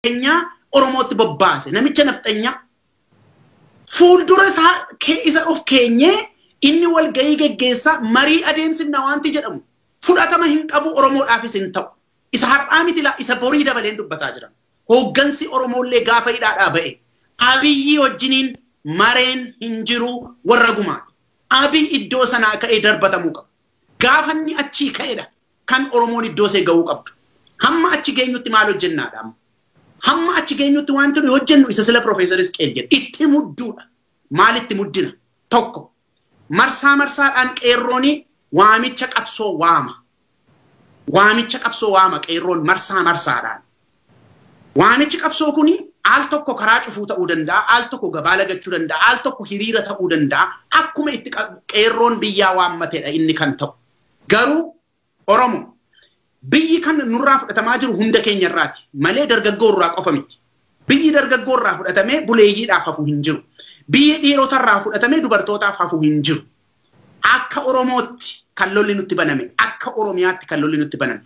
keenya Oromootti bobbaase namicha nafxanya fuuldura isa of keenye inni wal gahii geggeessa marii adeemsifna wanti jedhamu fudhatama hin qabu Oromoodhaafis hin ta'u isa har'aa miti la isa borii dabaleen dubbataa jiran hooggansi Oromoollee gaafa hidhaadhaa ba'e Abiyyi wajjiniin mareen hin jiru warra gumaa Abiy iddoo sanaa ka'ee darbatamuu qaba gaafa inni achii ka'edha kan Oromoon iddoo see ga'uu qabdu hamma achi geenyutti maal hojjennaadha hamma achi geenyutti wanti nuyi hojjennu isa sila Profeesar Isqeel jedhe itti mudduudha maalitti muddina tokko marsaadhaan qeerrooni waamicha qabsoo waama qeerroon marsaadhaan waamichi qabsoo kuni al tokko karaa cufuu ta'uu danda'a al tokko gabaa lagachuu danda'a al tokko hiriira ta'uu danda'a akkuma itti qeerroon biyyaa waammatedha inni kan ta'u garuu Oromoo biyyi kan nurraa fudhatamaa jiru hunda keenya irraati malee dargaggoo irraa qofa miti biyyi dargaggoo irraa fudhatamee buleeyyiidhaaf hafuu hin jiru biyyi dhiirota irraa fudhatamee dubartootaaf hafuu hin jiru akka Oromootti kan lolli nutti baname akka Oromiyaatti kan lolli nutti baname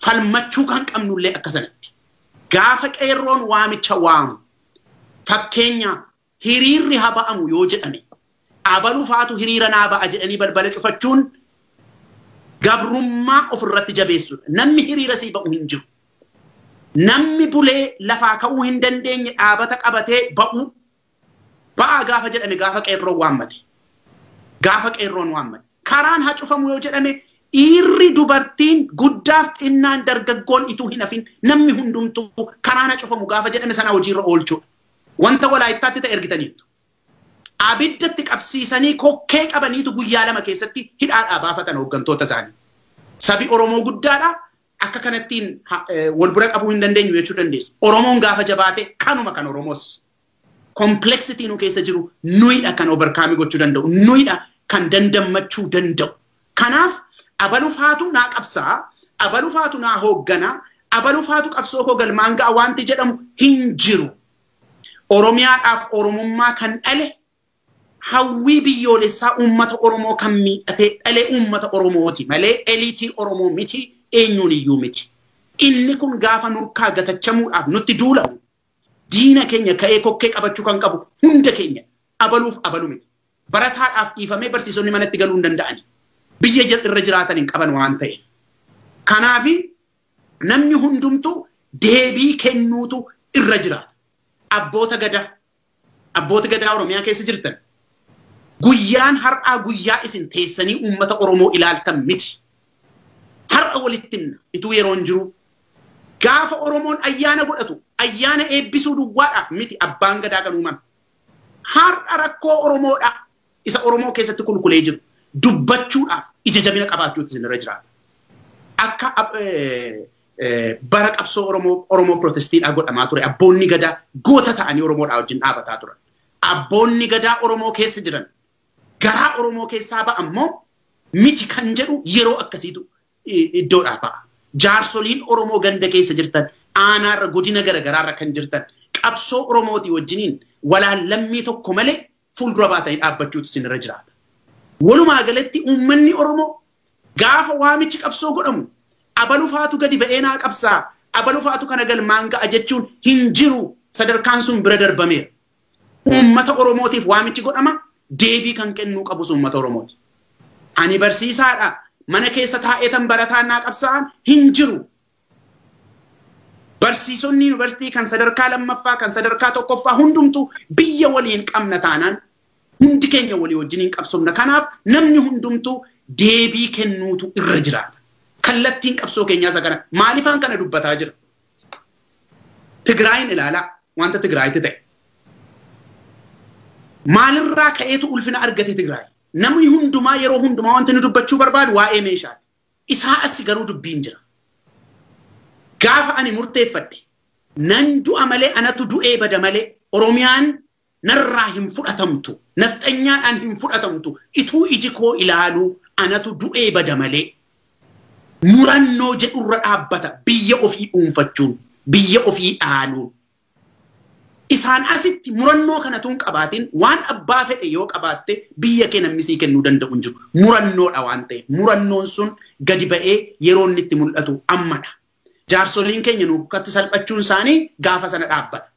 falmachuu kan qabnullee akka sanatti gaafa qeerroon waamicha waamu fakkeenya hiriirri haa ba'amu yoo jedhame abalu faatu hiriira naa ba'a jedhanii balbala cufachuun gabrummaa ofirratti jabeessuudha namni hiriira sii ba'u hin jiru namni bulee lafaa ka'uu hin dandeenye dhaabata qabatee ba'a gaafa jedhame gaafa qeerroon waammate karaan haa cufamu yoo jedhame dhiirri dubartiin guddaaf xinnaan dargaggoon ituu hin hafin namni hundumtuu karaan haa cufamu gaafa jedhame sana hojiirra oolchuudha wanta walaayittaatti ta'e ergitaniitu abiddatti qabsiisanii kokkee qabaniitu guyyaa lama keessatti hidhaadhaa baafatan hooggantoota isaanii sabi Oromoo guddaadha akka kanattiin wal bira qabuu hin dandeenyu jechuu dandeessu Oromoon gaafa jabaate kanuma kan Oromoos kompleksitii nu keessa jiru nuyidha kan overkaamii gochuu danda'u nuyidha kan dandammachuu danda'u kanaaf abalufaatu naa qabsaa abalufaatu naa hooggana abalufaatu qabsoo koo galmaan ga'a wanti jedhamu hin jiru Oromiyaadhaaf Oromummaa kan dhale hawwii biyyoolessaa uummata Oromoo kan miidhatee dhalee uummata Oromooti malee eliitii Oromoo miti eenyuun iyyuu miti inni kun gaafa nurkaa gatachamuudhaaf nutti duulamu diina keenya ka'ee kokkee qabachuu kan qabu hunda keenya abaluuf abalu miti barataadhaaf dhiifamee barsiisonni manatti galuu hin danda'ani biyya irra jiraatan hin qaban waan ta'e kanaafi namni hundumtuu deebii kennuutu irra jiraata abboota gadaa Oromiyaa keessa jirtan guyyaan har'aa guyyaa isin teessanii uummata Oromoo ilaaltan miti har'a walittinna ituu yeroon jiru gaafa Oromoon ayyaana godhatu ayyaana eebbisuu duwwaadhaaf miti abbaan gadaa kan uumame har'a rakkoo Oromoodha isa Oromoo keessatti kulkulee jiru dubbachuudhaaf ija jabina qabaachuutti isin irra jiraata akka bara qabsoo Oromoo protestiidhaa godhamaa ture abboonni gadaa goota ta'anii Oromoodhaa wajjin dhaabataa turan abboonni gadaa Oromoo keessa jiran garaa Oromoo keessaa ba'ammoo miti kan jedhu yeroo akkasiitu iddoodhaa ba'a jaarsoliin Oromoo ganda keessa jirtan aanaarra godina garagaraarra kan jirtan qabsoo Oromootii wajjiniin walaallammii tokko malee fuuldura baatanii dhaabbachuutu isin irra jiraata walumaa galatti uummanni Oromoo gaafa waamichi qabsoo godhamu abalufaatu gadi ba'ee naa qabsaa abalufaatu kana galmaan ga'a jechuun hin jiru sadarkaan sun bira darbameera uummata Oromootiif waamichi godhama deebii kan kennuu qabus uummata Oromooti ani barsiisaadha mana keessa taa'ee tan barataan naa qabsa'an hin jiru barsiisonni yuunivarsiitii kan sadarkaa lammaffaa kan sadarkaa tokkoffaa hundumtuu biyya waliin qabna taanaan hundi keenya walii wajjiniin qabsoomna kanaaf namni hundumtuu deebii kennuutu irra jiraata kallattiin qabsoo keenyaa isa kana maalifaan kana dubbataa jira Tigraayin ilaalaa wanta Tigraayitti ta'e maalirraa ka'eetu ulfina argate Tigraay namni hundumaa yeroo hundumaa wanti nu dubbachuu barbaadu waa'ee meeshaati isaa asii garuu dubbiin jira gaafa ani murteeffadhe nan du'a malee anatu du'ee bada malee Oromiyaan narraa hin fudhatamtu nafxanyaadhaan hin fudhatamtu ituu iji koo ilaaluu anatu du'ee bada malee murannoo jedhurra dhaabbata biyya ofii dhuunfachuun biyya ofii dhaaluun isaan asitti murannoo kanatuun qabaatiin waan abbaa fedhe yoo qabaatte biyya kee namnisii kennuu danda'u hin jiru murannoodha waan ta'e murannoon sun gadi ba'ee yeroo inni itti mul'atu ammadha Jaarsoliin keenya nurkatti salphachuun isaanii gaafa sana dhaabbata.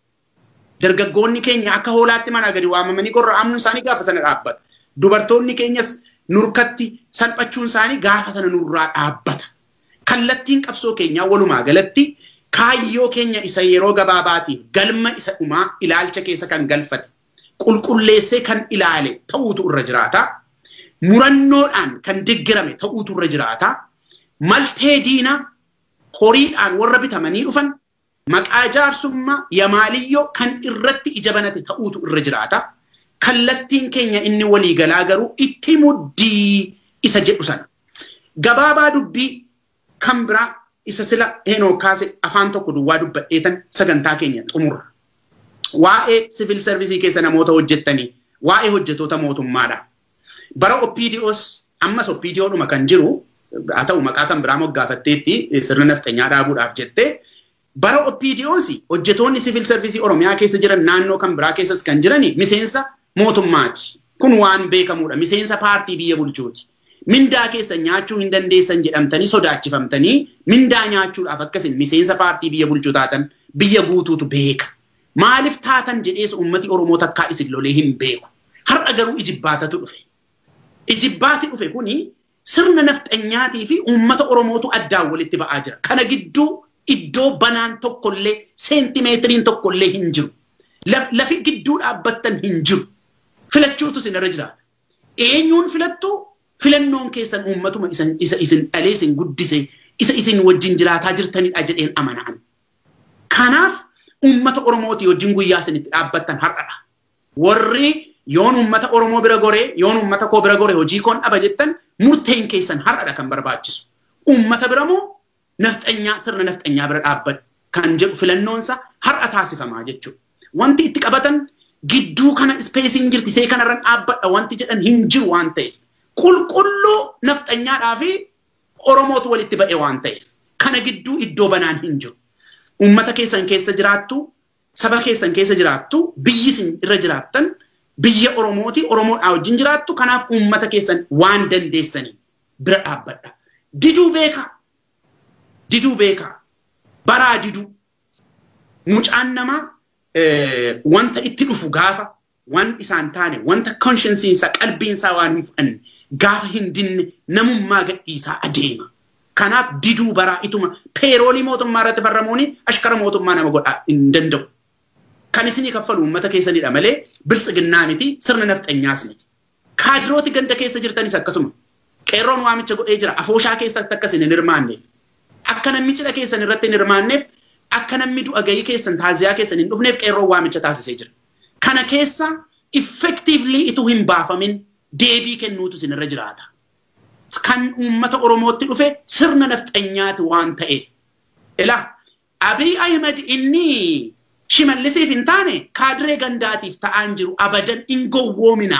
Dargaggoonni keenya akka hoolaatti mana gadi waamamanii gorra'amuun isaanii gaafa sana dhaabbata. Dubartoonni keenyas nurkatti salphachuun isaanii gaafa sana nurraa dhaabbata. Kallattiin qabsoo keenyaa walumaa galatti kaayyoo keenya isa yeroo gabaabaatiif galma isa dhumaa ilaalcha keessa kan galfate qulqulleessee kan ilaale ta'uutu irra jiraata. Murannoodhaan kan deggirame ta'uutu irra jiraata. Maltee diina horiidhaan warra bitamanii dhufan maqaa jaarsummaa yamaaliyyoo kan irratti ija banate ta'uutu irra jiraata. Kallattiin keenya inni walii galaa garuu itti muddii isa jedhu sana. Gabaabaa dubbii kan biraa isa sila heenoo kaase afaan tokko duwwaa dubbadheetan sagantaa keenya xumurra. Waa'ee civil service keessa namoota hojjettanii, waa'ee hojjettoota mootummaadha. Bara OPDOs ammas OPDOdhuma kan jiru haa ta'u maqaa kan biraa moggaafatteetti sirna nafxanyaa dhaabuudhaaf jettee bara OPDOs hojjettoonni civil service Oromiyaa keessa jiran naannoo kan biraa keessas kan jirani miseensa mootummaati. Kun waan beekamuudha. Miseensa paartii biyya bulchuuti. Mindaa keessa nyaachuu hin dandeessan jedhamtanii sodaachifamtanii mindaa nyaachuudhaaf akkasin miseensa paartii biyya bulchuu taatan biyya guutuutu beeka. Maaliif taatan jedhees uummati Oromoo takkaa isin lolee hin beeku. Har'a garuu ijibbaatatu dhufe. Ijibbaati dhufe kuni sirna nafxanyaatii fi uummata Oromootu addaan walitti ba'aa jira. Kana gidduu iddoo banaan tokkollee seentimeetiriin tokkollee hin jiru. Lafi gidduu dhaabbattan hin jiru. Filachuutu isinirra jiraata. Eenyuun filattu filannoon keessan uummatuma isa isin dhalee isin guddise isa isin wajjin jiraataa jirtanidha jedheen amanaan. Kanaaf uummata Oromooti wajjin guyyaa isinitti dhaabbattan har'adha. Warri yoon uummata Oromoo bira goree yoon uummata koo bira goree hojii koon dhaba jettan murteen keessan har'adha kan barbaachisu. Uummata bira moo nafxanyaa sirna nafxanyaa bira dhaabbadhu kan jedhu filannoonsa har'a taasifamaa jechuudha. Wanti itti qabatan gidduu kana ispeesiin jirti see kanarran dhaabbadha wanti jedhan hin jiru waan ta'eef. Qulqulluu nafxanyaadhaa fi Oromootu walitti ba'e waan ta'eef. Kana gidduu iddoo banaan hin jiru. Uummata keessan keessa jiraattu, saba keessan keessa jiraattu, biyyi isin irra jiraattan, biyya Oromooti, Oromoodhaa wajjin jiraattu, kanaaf uummata keessan waan dandeessanii bira dhaabbadha. Diduu beekaa. Diduu beekaa. Baraa diduu. Mucaan namaa wanta itti dhufu gaafa waan isaan taane wanta conscienceinsa qalbiinsaa waan hin fudhanne gaafa hin dinne namummaa gadhiisaa adeema. Kanaaf diduu baraa ituma peeroolii mootummaa irratti farramuuni ashkara mootummaa nama godhaa hin danda'u. Kan isinii kaffalu uummata keessanidha malee biltsiginnaa miti sirna nafxanyaas miti. Kaadirooti ganda keessa jirtanis akkasuma. Qeerroon waamicha godhee jira afooshaa keessatti akkas hin hirmaanneef. Akka namni cidha keessan irratti hin hirmaanneef akka namni du'a gahii keessan taaziyaa keessan hin dhufneef qeerroon waamicha taasisee jira. Kana keessa effectively ituu hin baafamin deebii kennuutu isinirra jiraata. Kan uummata Oromootti dhufe sirna nafxanyaati waan ta'eef. Ilaa Abiy Ahmed inni Shimallisiif hin taane kaadiree gandaatiif ta'aan jiru abadan hin gowwoomina.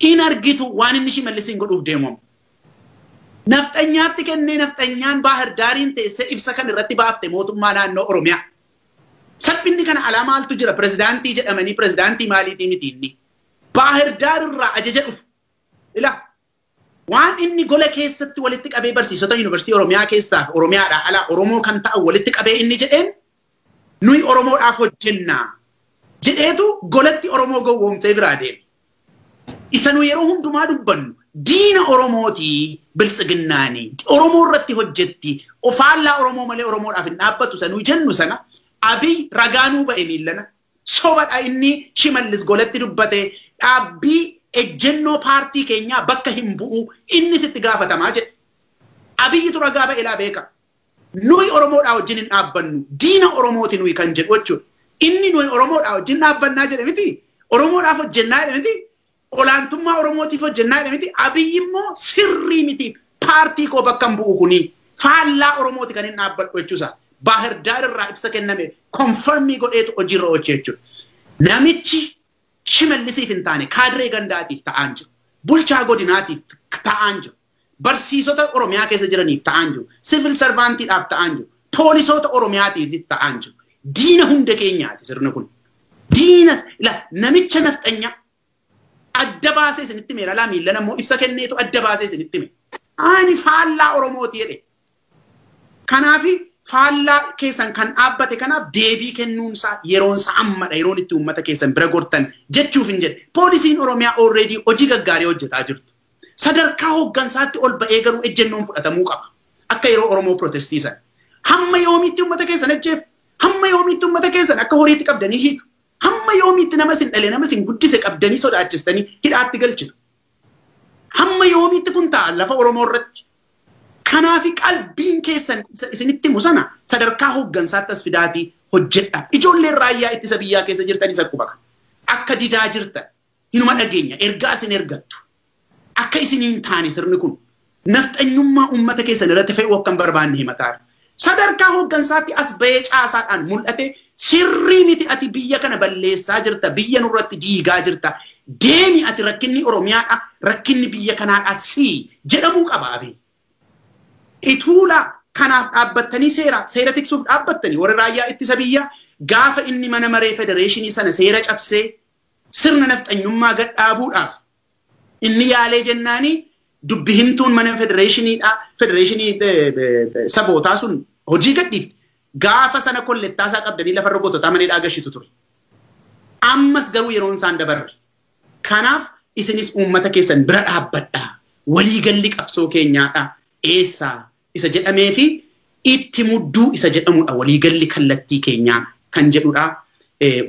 In argitu waan inni Shimallisiin godhuuf deemamu. Nafxanyaatti kennee nafxanyaan Baahir Daariin teessee ibsa kan irratti baafte mootummaa naannoo Oromiyaa. Salphinni kana alaa maaltu jira pirezidaantii jedhamanii pirezidaantii maaliitii miti inni. Baahir Daar irraa ajaja dhufu. Ilaa waan inni gola keessatti walitti qabee barsiisota yuunivarsiitii Oromiyaa keessaa Oromiyaadhaa alaa Oromoo kan ta'an walitti qabee inni jedheen nuyi Oromoodhaaf hojjennaa jedheetu golatti Oromoo gowwoomsee biraa deeme. Isa nu yeroo hundumaa dubbannu diina Oromootii biltsiginnaanii Oromoo irratti hojjetti ofaallaa Oromoo malee Oromoodhaaf hin dhaabbatu sanuu jennu sana Abiy ragaanuu ba'e miillana sobadha inni Shimallis golatti dubbate dhaabbii ejjennoo paartii keenyaa bakka hin bu'u inni sitti gaafatamaa jedhe. Abiyyitu ragaa ba'e laa beeka. Nuyi Oromoodhaa wajjin hin dhaabbannu diina Oromooti nuyi kan jedhu jechuudha. Inni nuyi Oromoodhaa wajjin dhaabbannaa jedhe miti. Oromoodhaaf hojjennaa jedhe miti. Olaantummaa Oromootiif hojjennaa jedhe miti. Abiyyi immoo sirrii miti. Paartii koo bakka hin bu'u kuni faallaa Oromooti kan hin dhaabbadhu jechuusa. Baahir Daar irraa ibsa kenname konfirmii godheetu hojiirra oolche jechuudha. Namichi Shimallisiif hin taane kaadiree gandaatiif ta'aan jiru. Bulchaa godinaatiif ta'aan jiru. Barsiisota Oromiyaa keessa jiraniif ta'aan jiru. Civil servantiidhaaf ta'aan jiru. Poolisoota Oromiyaatiif ta'aan jiru. Diina hunda keenyaati sirni kun. Diina namicha nafxanyaa adda baasee isinitti mee lalaa miillan ammoo ibsa kenneetu adda baasee isinitti mee. Ani faallaa Oromooti jedhe. Kanaafi faallaa keessan kan dhaabbate kanaaf deebii kennuunsaa yeroonsa ammadha yeroon itti uummata keessan bira gortan jechuuf hin jedhe poolisiin Oromiyaa already hojii gaggaarii hojjetaa jirtu. Sadarkaa hooggansaatti ol ba'ee garuu ejjennoon fudhatamuu qaba. Akka yeroo Oromoo protestiisan. Hamma yoomiitti uummata keessan ajjeef hamma yoomiitti uummata keessan akka horiitti qabdanii hiitu. Hamma yoomiitti nama sin dhale nama sin guddise qabdanii sodaachistanii hidhaatti galchitu. Hamma yoomiitti kun ta'a lafa Oromoo irratti. Kanaafi qalbiin keessan isinitti musana sadarkaa hooggansaatti as fidaatii hojjedha. Ijoolleen raayyaa ittisa biyyaa keessa jirtanis akkuma kana. Akka didaa jirtan hinuma dhageenya ergaa isin ergattu. Akka isiniin taane sirni kun nafxanyummaa uummata keessan irratti fe'uu akka hin barbaanne himataa. Sadarkaa hooggansaatti as ba'ee caasaadhaan mul'ate sirrii miti ati biyya kana balleessaa jirta biyya nurratti diigaa jirta. Deemi ati rakkinni Oromiyaadha rakkinni biyya kanaadha si jedhamuu qabaabe. Ituula kanaaf dhaabbattanii seera tiksuuf dhaabbattanii warra raayyaa ittisa biyyaa gaafa inni mana maree federeeshinii sana seera cabsee sirna nafxanyummaa gad dhaabuudhaaf inni yaalee jennaanii dubbi himtuun mana federeeshinii sabootaa sun hojii gadhiifte gaafa sana kollettaasaa qabdanii lafarra gototaa malee dhaagashitu ture. Ammas garuu yeroon isaan dabarre. Kanaaf isinis uummata keessan bira dhaabbadhaa waliigalli qabsoo keenyaadha eessaa isa jedhamee fi itti mudduu isa jedhamudha waliigalli kallattii keenyaa kan jedhudha.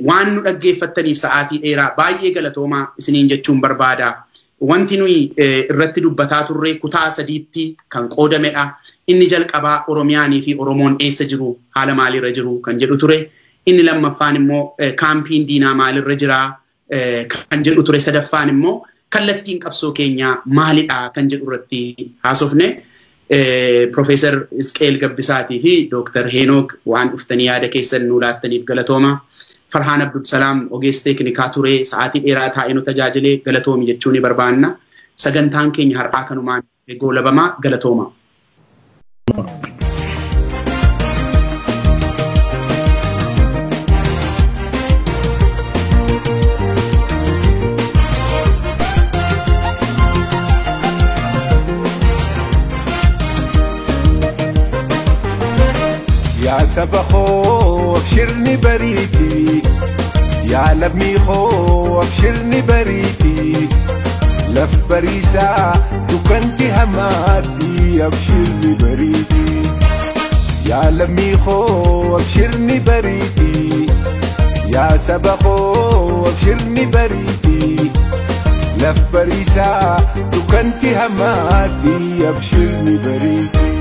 Waan nu dhaggeeffattaniif sa'aatii dheeraa baay'ee galatoomaa isiniin jechuun barbaada. Wanti nuyi irratti dubbataa turre kutaa sadiitti kan qoodamedha. Inni jalqabaa Oromiyaanii fi Oromoon eessa jiru haala maalirra jiru kan jedhu ture. Inni lammaffaan immoo kaampiin diinaa maalirra jira kan jedhu ture. Sadaffaan immoo kallattiin qabsoo keenyaa maalidha kan jedhu irratti haasofne. Profeesar Isqeel Gabbisaatii fi Dooktar Heenook waan dhuftanii yaada keessan nuu laattaniif galatooma. Farhaan Abdulsalaam ogeessa teeknikaa ture sa'aatii dheeraa taa'ee nu tajaajilee galatoomi jechuun ni barbaanna. Sagantaan keenya har'aa kanumaan goolabamaa galatooma. يا سبخو ابشرني بريتي يا لمي خو ابشرني بريتي لف بريسا دكنتي هماتي ابشرني بريتي يا لمي خو ابشرني بريتي يا سبخو ابشرني بريتي لف بريسا دكنتي هماتي ابشرني بريتي